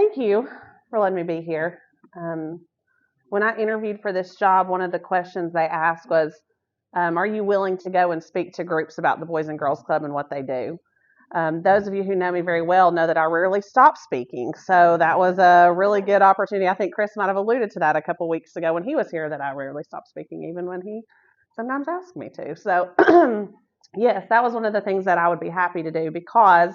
Thank you for letting me be here. Um, when I interviewed for this job, one of the questions they asked was, are you willing to go and speak to groups about the Boys and Girls Club and what they do? Those of you who know me very well know that I rarely stop speaking. So that was a really good opportunity. I think Chris might have alluded to that a couple weeks ago when he was here, that I rarely stop speaking, even when he sometimes asks me to. So yes, that was one of the things that I would be happy to do, because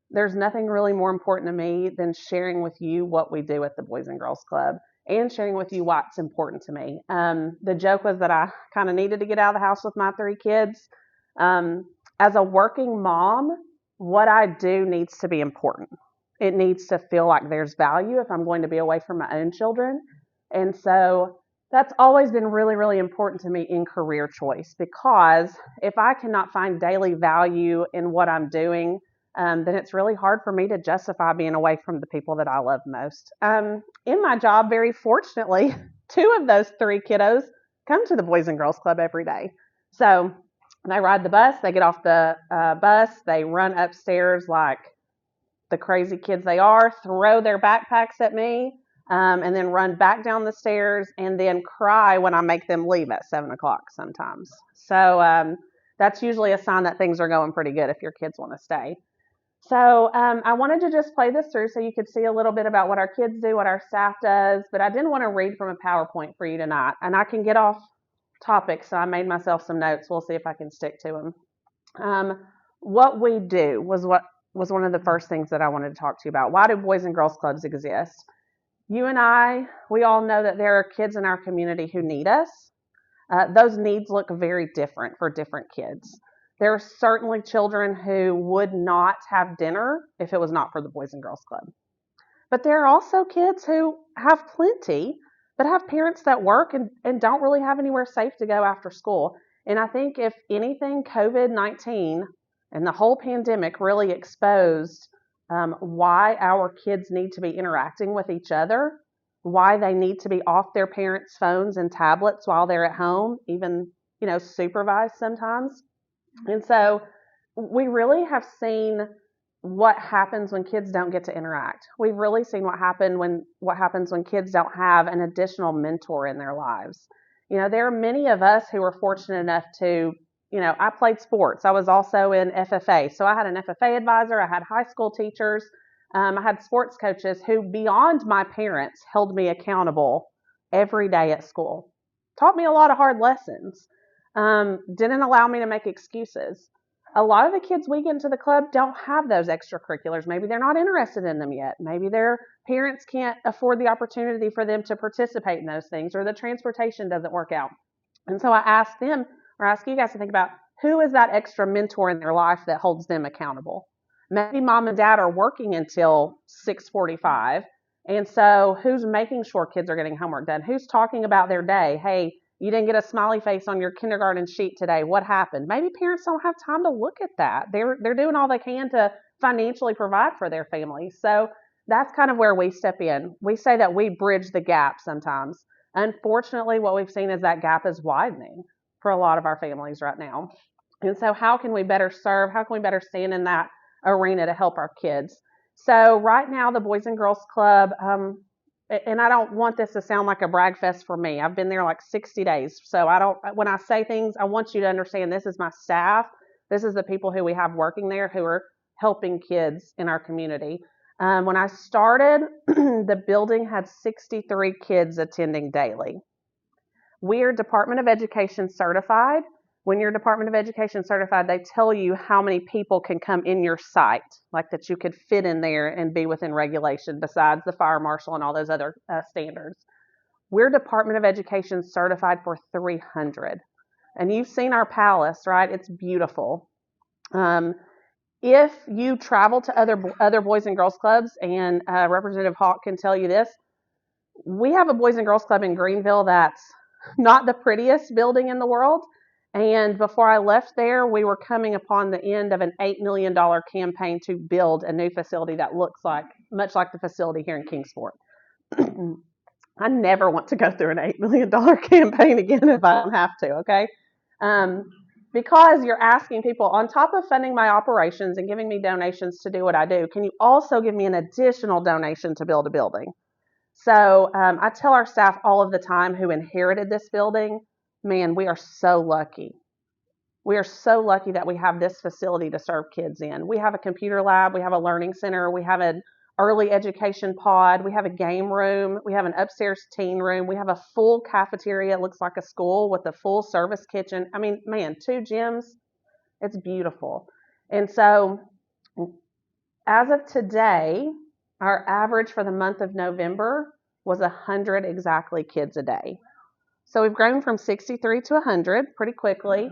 there's nothing really more important to me than sharing with you what we do at the Boys and Girls Club and sharing with you what's important to me. The joke was that I kind of needed to get out of the house with my 3 kids. Um, as a working mom, what I do needs to be important. It needs to feel like there's value if I'm going to be away from my own children. And so that's always been really, really important to me in career choice, because if I cannot find daily value in what I'm doing, then it's really hard for me to justify being away from the people that I love most. In my job, very fortunately, 2 of those 3 kiddos come to the Boys and Girls Club every day. So they ride the bus, they get off the bus, they run upstairs like the crazy kids they are, throw their backpacks at me, and then run back down the stairs and then cry when I make them leave at 7 o'clock sometimes. So that's usually a sign that things are going pretty good if your kids want to stay. So I wanted to just play this through so you could see a little bit about what our kids do, what our staff does, but I didn't want to read from a PowerPoint for you tonight. And I can get off topic, so I made myself some notes. We'll see if I can stick to them. What we do was one of the first things that I wanted to talk to you about. Why do Boys and Girls Clubs exist? You and I, we all know that there are kids in our community who need us. Those needs look very different for different kids. There are certainly children who would not have dinner if it was not for the Boys and Girls Club. But there are also kids who have plenty, but have parents that work and don't really have anywhere safe to go after school. And I think if anything, COVID-19 and the whole pandemic really exposed why our kids need to be interacting with each other, why they need to be off their parents' phones and tablets while they're at home, even, supervised sometimes. And so we really have seen what happens when kids don't get to interact. We've really seen what happens when kids don't have an additional mentor in their lives. There are many of us who were fortunate enough to, I played sports. I was also in FFA. So I had an FFA advisor. I had high school teachers. I had sports coaches who, beyond my parents, held me accountable every day at school. Taught me a lot of hard lessons. Didn't allow me to make excuses. A lot of the kids we get into the club don't have those extracurriculars. Maybe they're not interested in them yet. Maybe their parents can't afford the opportunity for them to participate in those things, or the transportation doesn't work out. And so I ask them, or ask you guys to think about, who is that extra mentor in their life that holds them accountable? Maybe mom and dad are working until 6:45. And so who's making sure kids are getting homework done? Who's talking about their day? Hey, you didn't get a smiley face on your kindergarten sheet today. What happened? Maybe parents don't have time to look at that. They're doing all they can to financially provide for their families. So that's kind of where we step in. We say that we bridge the gap sometimes. Unfortunately, what we've seen is that gap is widening for a lot of our families right now. And so how can we better serve? How can we better stand in that arena to help our kids? So right now, the Boys and Girls Club, and I don't want this to sound like a brag fest for me. I've been there like 60 days. So when I say things, I want you to understand this is my staff. This is the people who we have working there who are helping kids in our community. When I started, the building had 63 kids attending daily. We are Department of Education certified. When you're Department of Education certified, they tell you how many people can come in your site, like that you could fit in there and be within regulation, besides the fire marshal and all those other standards. We're Department of Education certified for 300. And you've seen our palace, right? It's beautiful. If you travel to other Boys and Girls Clubs, and Representative Hawk can tell you this, we have a Boys and Girls Club in Greenville that's not the prettiest building in the world. And before I left there, we were coming upon the end of an $8 million campaign to build a new facility that looks much like the facility here in Kingsport. I never want to go through an $8 million campaign again if I don't have to, okay? because you're asking people, on top of funding my operations and giving me donations to do what I do, can you also give me an additional donation to build a building? So I tell our staff all of the time who inherited this building, man, we are so lucky. We are so lucky that we have this facility to serve kids in. We have a computer lab, we have a learning center, we have an early education pod, we have a game room, we have an upstairs teen room, we have a full cafeteria. It looks like a school with a full service kitchen. I mean, man, 2 gyms. It's beautiful. And so as of today, our average for the month of November was 100 exactly kids a day. So we've grown from 63 to 100 pretty quickly.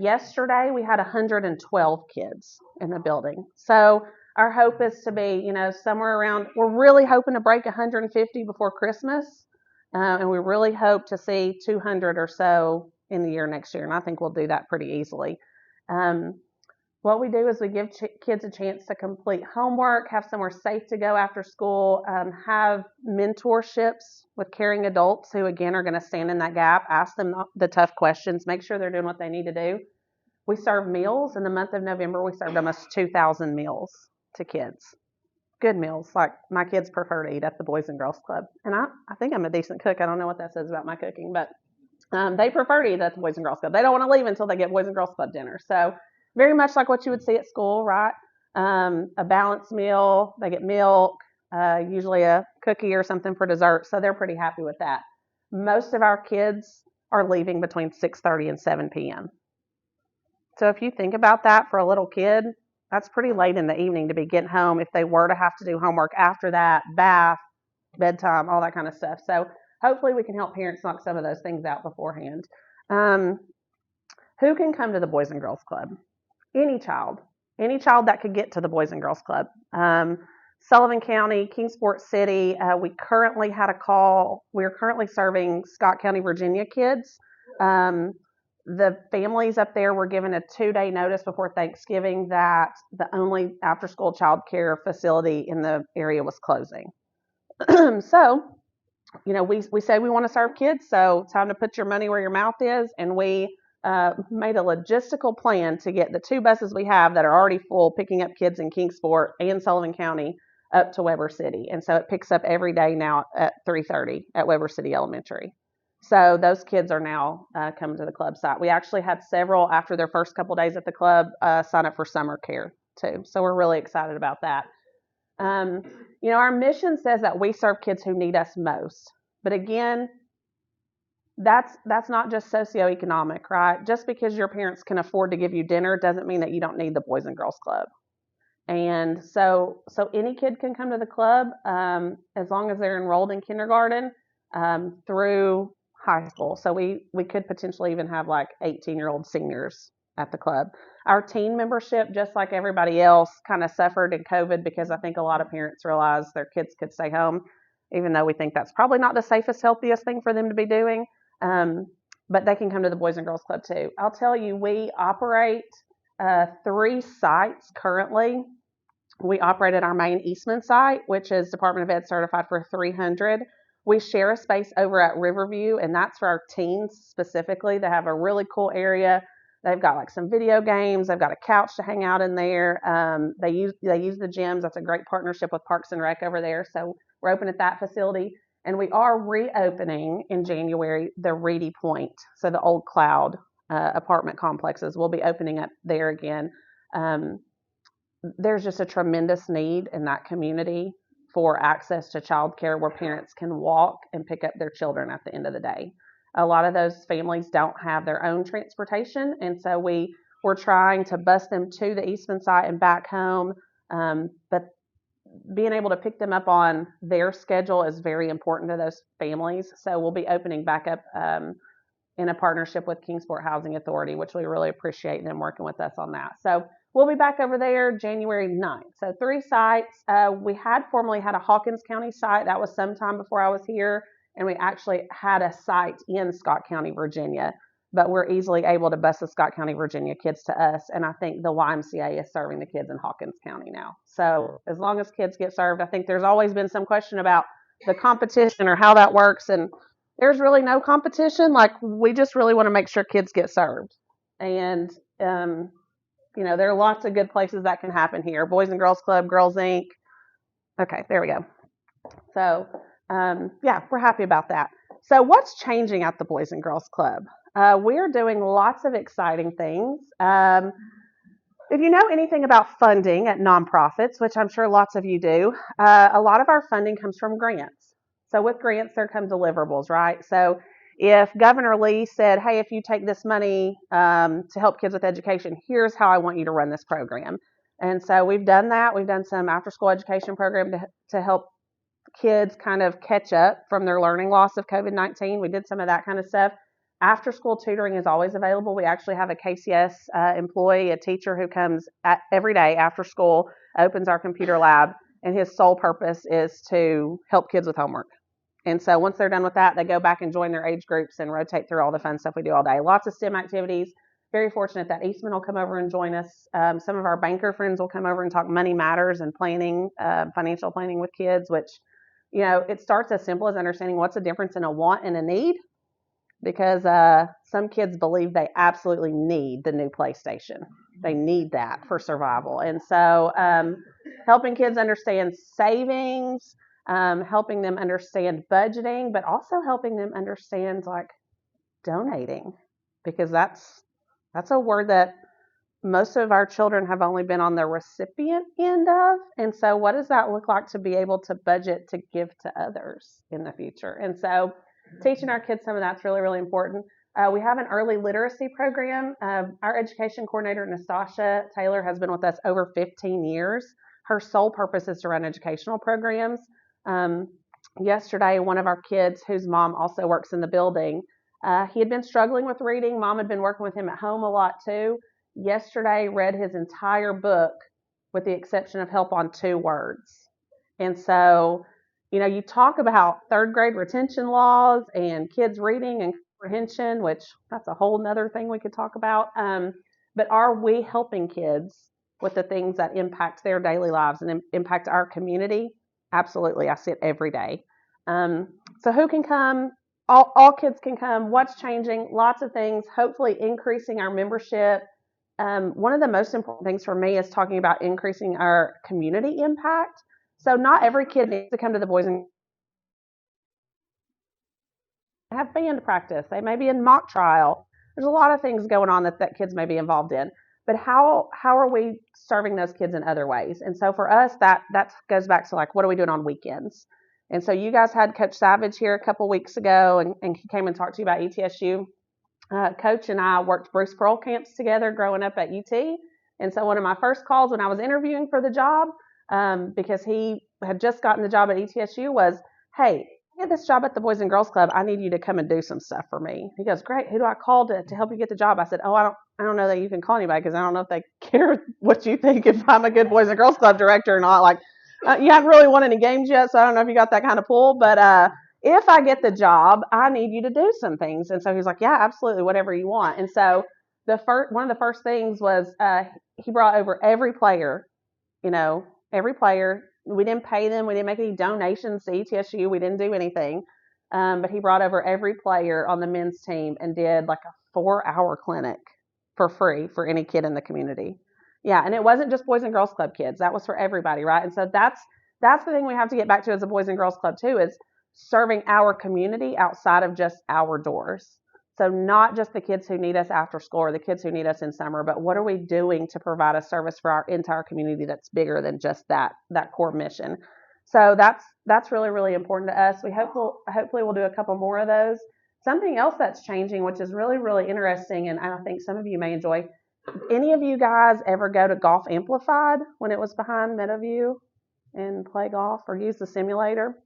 Yesterday, we had 112 kids in the building. So our hope is to be, somewhere around, we're really hoping to break 150 before Christmas. And we really hope to see 200 or so in the year next year. And I think we'll do that pretty easily. What we do is we give kids a chance to complete homework, have somewhere safe to go after school, have mentorships with caring adults who, again, are going to stand in that gap, ask them the tough questions, make sure they're doing what they need to do. We serve meals. In the month of November, we served almost 2,000 meals to kids. Good meals, like my kids prefer to eat at the Boys and Girls Club. And I think I'm a decent cook. I don't know what that says about my cooking, but they prefer to eat at the Boys and Girls Club. They don't want to leave until they get Boys and Girls Club dinner. So very much like what you would see at school, right? A balanced meal. They get milk, usually a cookie or something for dessert. So they're pretty happy with that. Most of our kids are leaving between 6:30 and 7 p.m. So if you think about that for a little kid, that's pretty late in the evening to be getting home if they were to have to do homework after that, bath, bedtime, all that kind of stuff. So hopefully we can help parents knock some of those things out beforehand. Who can come to the Boys and Girls Club? Any child that could get to the Boys and Girls Club. Sullivan County, Kingsport City, we currently had a call. We're currently serving Scott County, Virginia kids. The families up there were given a 2-day notice before Thanksgiving that the only after-school child care facility in the area was closing. So, we say we want to serve kids, so time to put your money where your mouth is, and we made a logistical plan to get the 2 buses we have that are already full, picking up kids in Kingsport and Sullivan County up to Weber City. And so it picks up every day now at 3:30 at Weber City Elementary. So those kids are now coming to the club site. We actually had several after their first couple days at the club sign up for summer care too. So we're really excited about that. Our mission says that we serve kids who need us most. But again, that's not just socioeconomic, right? Just because your parents can afford to give you dinner doesn't mean that you don't need the Boys and Girls Club. And so any kid can come to the club as long as they're enrolled in kindergarten through high school. So we could potentially even have like 18-year-old seniors at the club. Our teen membership, just like everybody else, kind of suffered in COVID because I think a lot of parents realized their kids could stay home, even though we think that's probably not the safest, healthiest thing for them to be doing. But they can come to the Boys and Girls Club too. I'll tell you, we operate 3 sites currently. We operate at our main Eastman site, which is Department of Ed certified for 300. We share a space over at Riverview, and that's for our teens specifically. They have a really cool area. They've got like some video games. They've got a couch to hang out in there. They use the gyms. That's a great partnership with Parks and Rec over there. So we're open at that facility. And we are reopening in January the Reedy Point, so the old Cloud apartment complexes. We'll be opening up there again. There's just a tremendous need in that community for access to childcare where parents can walk and pick up their children at the end of the day. A lot of those families don't have their own transportation, and so we're trying to bus them to the Eastman site and back home. But being able to pick them up on their schedule is very important to those families. So we'll be opening back up in a partnership with Kingsport Housing Authority, which we really appreciate them working with us on that. So we'll be back over there January 9th. So 3 sites. We had formerly had a Hawkins County site. That was sometime before I was here. And we actually had a site in Scott County, Virginia. But we're easily able to bus the Scott County, Virginia kids to us. And I think the YMCA is serving the kids in Hawkins County now. So as long as kids get served, I think there's always been some question about the competition or how that works. And there's really no competition. Like, we just really want to make sure kids get served. And, there are lots of good places that can happen here. Boys and Girls Club, Girls Inc. Okay, there we go. So, yeah, we're happy about that. So what's changing at the Boys and Girls Club? We're doing lots of exciting things. If you know anything about funding at nonprofits, which I'm sure lots of you do, a lot of our funding comes from grants. So with grants, there come deliverables, right? So if Governor Lee said, hey, if you take this money to help kids with education, here's how I want you to run this program. And so we've done that. We've done some after-school education program to help kids kind of catch up from their learning loss of COVID-19. We did some of that kind of stuff. After school tutoring is always available. We actually have a KCS employee, a teacher who comes every day after school, opens our computer lab, and his sole purpose is to help kids with homework. And so once they're done with that, they go back and join their age groups and rotate through all the fun stuff we do all day. Lots of STEM activities. Very fortunate that Eastman will come over and join us. Some of our banker friends will come over and talk money matters and planning, financial planning with kids, which, it starts as simple as understanding what's the difference in a want and a need. Because some kids believe they absolutely need the new PlayStation. They need that for survival. And so helping kids understand savings, helping them understand budgeting, but also helping them understand like donating, because that's a word that most of our children have only been on the recipient end of. And so what does that look like to be able to budget to give to others in the future? And so teaching our kids some of that's really, really important. We have an early literacy program. Our education coordinator, Nastasha Taylor, has been with us over 15 years. Her sole purpose is to run educational programs. Yesterday, one of our kids, whose mom also works in the building, he had been struggling with reading. Mom had been working with him at home a lot too. Yesterday, read his entire book with the exception of help on 2 words. And so, you talk about third grade retention laws and kids reading and comprehension, which that's a whole nother thing we could talk about. But are we helping kids with the things that impact their daily lives and impact our community? Absolutely. I see it every day. So who can come? All kids can come. What's changing? Lots of things, hopefully increasing our membership. One of the most important things for me is talking about increasing our community impact. So not every kid needs to come to the Boys and have band practice. They may be in mock trial. There's a lot of things going on that kids may be involved in. But how are we serving those kids in other ways? And so for us, that goes back to like, what are we doing on weekends? And so you guys had Coach Savage here a couple weeks ago, and he came and talked to you about ETSU. Coach and I worked Bruce Pearl camps together growing up at UT. And so one of my first calls when I was interviewing for the job, because he had just gotten the job at ETSU, was, hey, I get this job at the Boys and Girls Club. I need you to come and do some stuff for me. He goes, great. Who do I call to help you get the job? I said, oh, I don't know that you can call anybody, because I don't know if they care what you think, if I'm a good Boys and Girls Club director or not. Like, you haven't really won any games yet, so I don't know if you got that kind of pull. But if I get the job, I need you to do some things. And so he's like, yeah, absolutely, whatever you want. And so one of the first things was he brought over every player, every player. We didn't pay them. We didn't make any donations to ETSU. We didn't do anything. But he brought over every player on the men's team and did like a 4-hour clinic for free for any kid in the community. Yeah, and it wasn't just Boys and Girls Club kids. That was for everybody, right? And so that's the thing we have to get back to as a Boys and Girls Club too, is serving our community outside of just our doors. So not just the kids who need us after school or the kids who need us in summer, but what are we doing to provide a service for our entire community that's bigger than just that core mission? So that's really, really important to us. Hopefully we'll do a couple more of those. Something else that's changing, which is really, really interesting, and I think some of you may enjoy. Any of you guys ever go to Golf Amplified when it was behind Meadowview and play golf or use the simulator?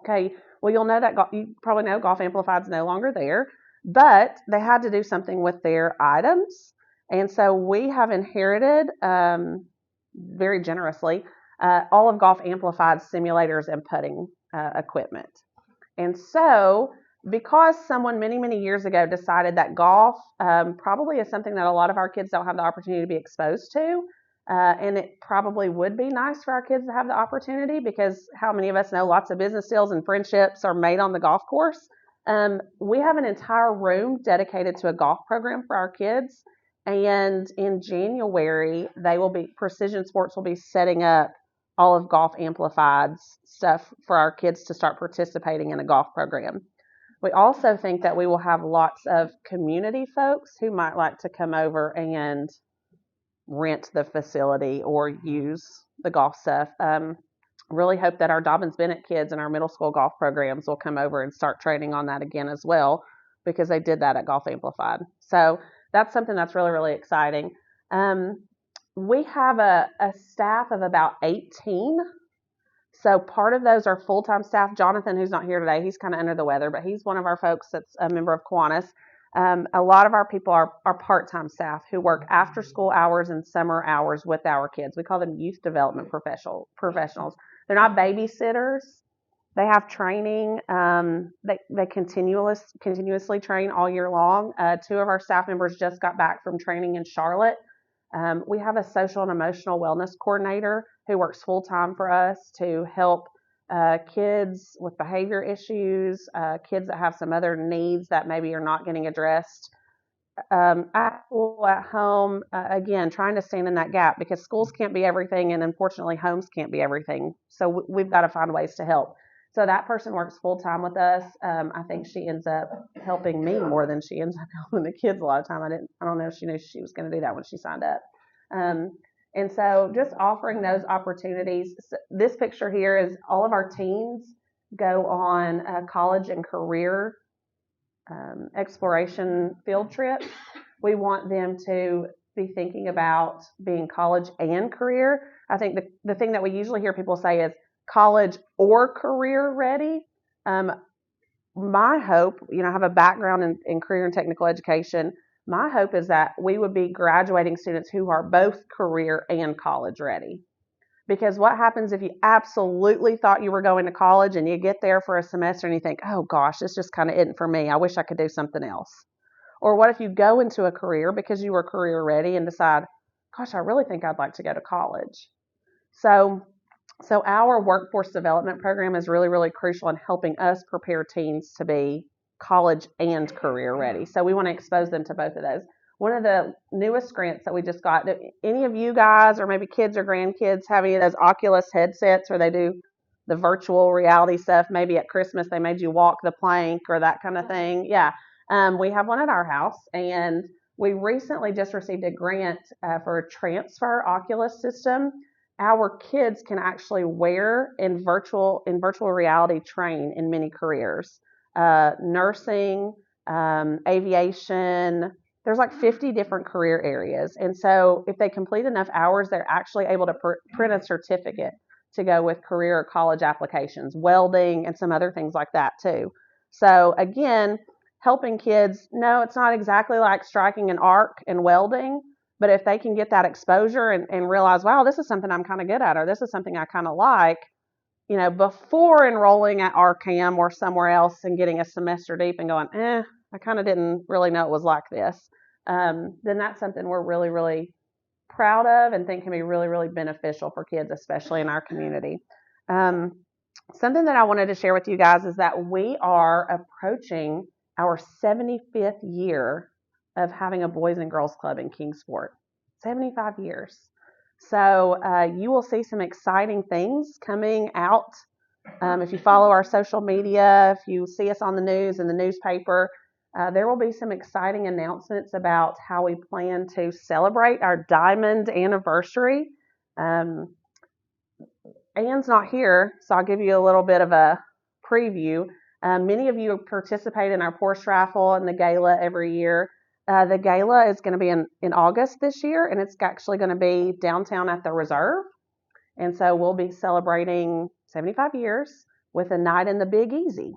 Okay, well, you'll know that you probably know Golf Amplified's no longer there, but they had to do something with their items. And so we have inherited, very generously, all of Golf Amplified's simulators and putting equipment. And so because someone many, many years ago decided that golf probably is something that a lot of our kids don't have the opportunity to be exposed to, and it probably would be nice for our kids to have the opportunity, because how many of us know lots of business deals and friendships are made on the golf course? We have an entire room dedicated to a golf program for our kids. And in January, Precision Sports will be setting up all of Golf Amplified's stuff for our kids to start participating in a golf program. We also think that we will have lots of community folks who might like to come over and rent the facility or use the golf stuff. Really hope that our Dobbins Bennett kids and our middle school golf programs will come over and start training on that again as well, because they did that at Golf Amplified. So that's something that's really, really exciting. We have a staff of about 18. So part of those are full-time staff. Jonathan, who's not here today, he's kind of under the weather, but he's one of our folks that's a member of Kiwanis. A lot of our people are part-time staff who work after school hours and summer hours with our kids. We call them youth development professionals. They're not babysitters. They have training. They continuously train all year long. 2 of our staff members just got back from training in Charlotte. We have a social and emotional wellness coordinator who works full-time for us to help kids with behavior issues, kids that have some other needs that maybe are not getting addressed at school, at home, again, trying to stand in that gap, because schools can't be everything, and unfortunately homes can't be everything. So we've got to find ways to help. So that person works full-time with us. I think she ends up helping me more than she ends up helping the kids a lot of time. I don't know if she knew she was going to do that when she signed up. And so just offering those opportunities. This picture here is all of our teens go on college and career exploration field trips. We want them to be thinking about being college and career. I think the thing that we usually hear people say is college or career ready. My hope, I have a background in career and technical education. My hope is that we would be graduating students who are both career and college ready. Because what happens if you absolutely thought you were going to college and you get there for a semester and you think, oh gosh, this just kind of isn't for me. I wish I could do something else. Or what if you go into a career because you were career ready and decide, gosh, I really think I'd like to go to college. So our workforce development program is really, really crucial in helping us prepare teens to be college and career ready. So we want to expose them to both of those. One of the newest grants that we just got, any of you guys or maybe kids or grandkids have any of those Oculus headsets where they do the virtual reality stuff? Maybe at Christmas they made you walk the plank or that kind of thing. Yeah, we have one at our house, and we recently just received a grant for a transfer Oculus system. Our kids can actually wear in virtual reality train in many careers, nursing, aviation. There's like 50 different career areas. And so if they complete enough hours, they're actually able to print a certificate to go with career or college applications, welding, and some other things like that too. So again, helping kids, no, it's not exactly like striking an arc and welding, but if they can get that exposure and realize, wow, this is something I'm kind of good at, or this is something I kind of like, before enrolling at RCAM or somewhere else and getting a semester deep and going, I kind of didn't really know it was like this, then that's something we're really, really proud of and think can be really, really beneficial for kids, especially in our community. Something that I wanted to share with you guys is that we are approaching our 75th year of having a Boys and Girls Club in Kingsport. 75 years. So you will see some exciting things coming out. If you follow our social media, if you see us on the news and the newspaper, there will be some exciting announcements about how we plan to celebrate our diamond anniversary. Anne's not here, so I'll give you a little bit of a preview. Many of you participate in our Poore raffle and the gala every year. The gala is going to be in August this year, and it's actually going to be downtown at the Reserve. And so we'll be celebrating 75 years with a night in the Big Easy.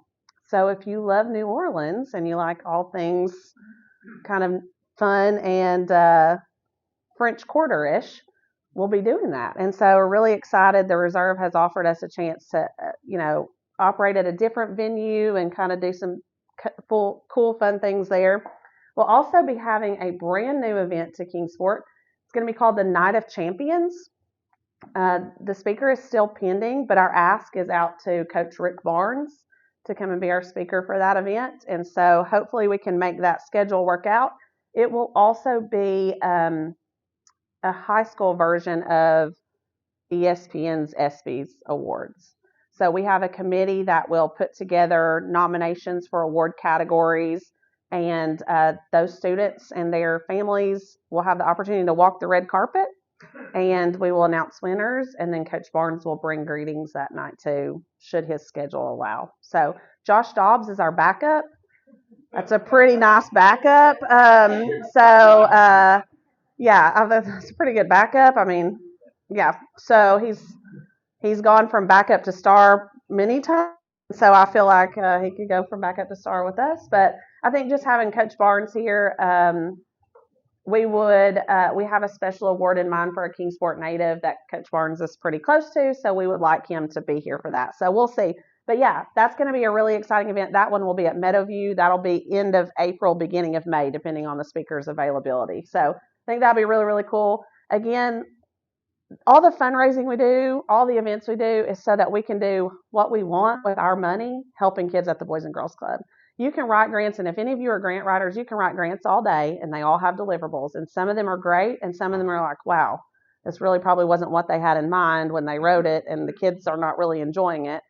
So if you love New Orleans and you like all things kind of fun and French Quarter-ish, we'll be doing that. And so we're really excited. The Reserve has offered us a chance to, operate at a different venue and kind of do some cool, fun things there. We'll also be having a brand new event to Kingsport. It's going to be called the Night of Champions. The speaker is still pending, but our ask is out to Coach Rick Barnes to come and be our speaker for that event. And so hopefully we can make that schedule work out. It will also be a high school version of ESPN's ESPYs awards. So we have a committee that will put together nominations for award categories, and those students and their families will have the opportunity to walk the red carpet, and we will announce winners, and then Coach Barnes will bring greetings that night too, should his schedule allow. So Josh Dobbs is our backup. That's a pretty nice backup. Yeah, that's a pretty good backup. I mean, yeah. So he's gone from backup to star many times. So I feel like he could go from backup to star with us. But I think just having Coach Barnes here, we have a special award in mind for a Kingsport native that Coach Barnes is pretty close to. So we would like him to be here for that. So we'll see. But yeah, that's going to be a really exciting event. That one will be at Meadowview. That'll be end of April, beginning of May, depending on the speaker's availability. So I think that'll be really, really cool. Again, all the fundraising we do, all the events we do is so that we can do what we want with our money, helping kids at the Boys and Girls Club. You can write grants, and if any of you are grant writers, you can write grants all day, and they all have deliverables. And some of them are great, and some of them are like, wow, this really probably wasn't what they had in mind when they wrote it, and the kids are not really enjoying it.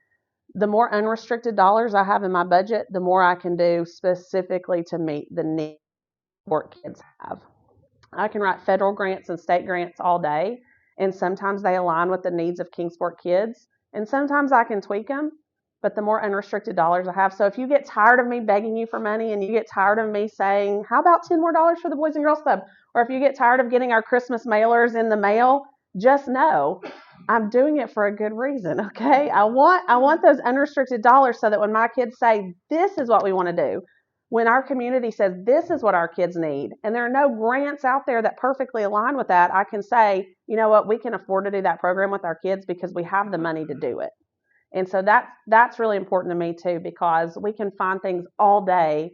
The more unrestricted dollars I have in my budget, the more I can do specifically to meet the needs what kids have. I can write federal grants and state grants all day, and sometimes they align with the needs of Kingsport kids, and sometimes I can tweak them, but the more unrestricted dollars I have. So if you get tired of me begging you for money, and you get tired of me saying, how about $10 more for the Boys and Girls Club? Or if you get tired of getting our Christmas mailers in the mail, just know I'm doing it for a good reason, okay? I want those unrestricted dollars so that when my kids say, this is what we want to do, when our community says, this is what our kids need, and there are no grants out there that perfectly align with that, I can say, you know what, we can afford to do that program with our kids because we have the money to do it. And so that's really important to me too, because we can find things all day,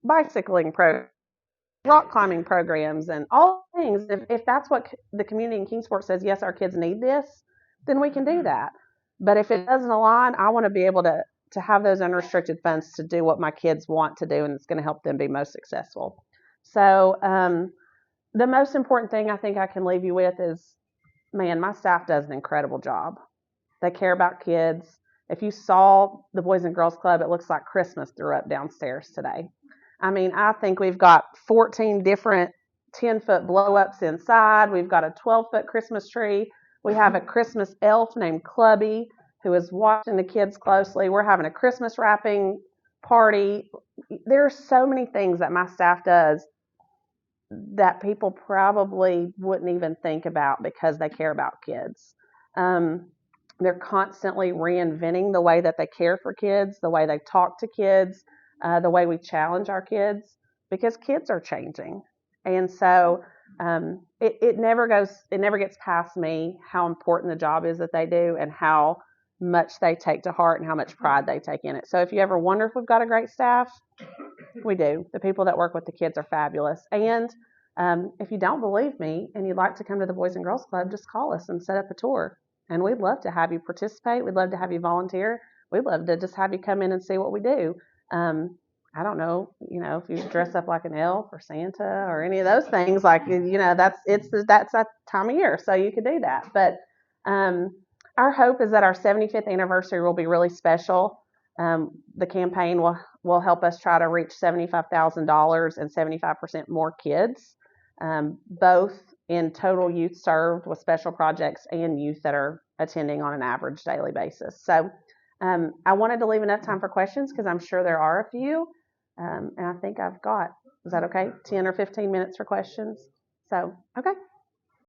bicycling programs, rock climbing programs, and all things. If that's what the community in Kingsport says, yes, our kids need this, then we can do that. But if it doesn't align, I want to be able to have those unrestricted funds to do what my kids want to do, and it's going to help them be most successful. So the most important thing I think I can leave you with is, man, my staff does an incredible job. They care about kids. If you saw the Boys and Girls Club, it looks like Christmas threw up downstairs today. I mean, I think we've got 14 different 10-foot blow-ups inside. We've got a 12-foot Christmas tree. We have a Christmas elf named Clubby who is watching the kids closely. We're having a Christmas wrapping party. There are so many things that my staff does that people probably wouldn't even think about because they care about kids. They're constantly reinventing the way that they care for kids, the way they talk to kids, the way we challenge our kids, because kids are changing. And so it never gets past me how important the job is that they do and how much they take to heart and how much pride they take in it. So if you ever wonder if we've got a great staff, we do. The people that work with the kids are fabulous. And if you don't believe me and you'd like to come to the Boys and Girls Club, just call us and set up a tour. And we'd love to have you participate. We'd love to have you volunteer. We'd love to just have you come in and see what we do. I don't know, if you dress up like an elf or Santa or any of those things, like, that's that time of year. So you could do that. But our hope is that our 75th anniversary will be really special. The campaign will help us try to reach $75,000 and 75% more kids, both in total youth served with special projects and youth that are attending on an average daily basis. So I wanted to leave enough time for questions because I'm sure there are a few. And I think I've got, is that okay? 10 or 15 minutes for questions? So, okay.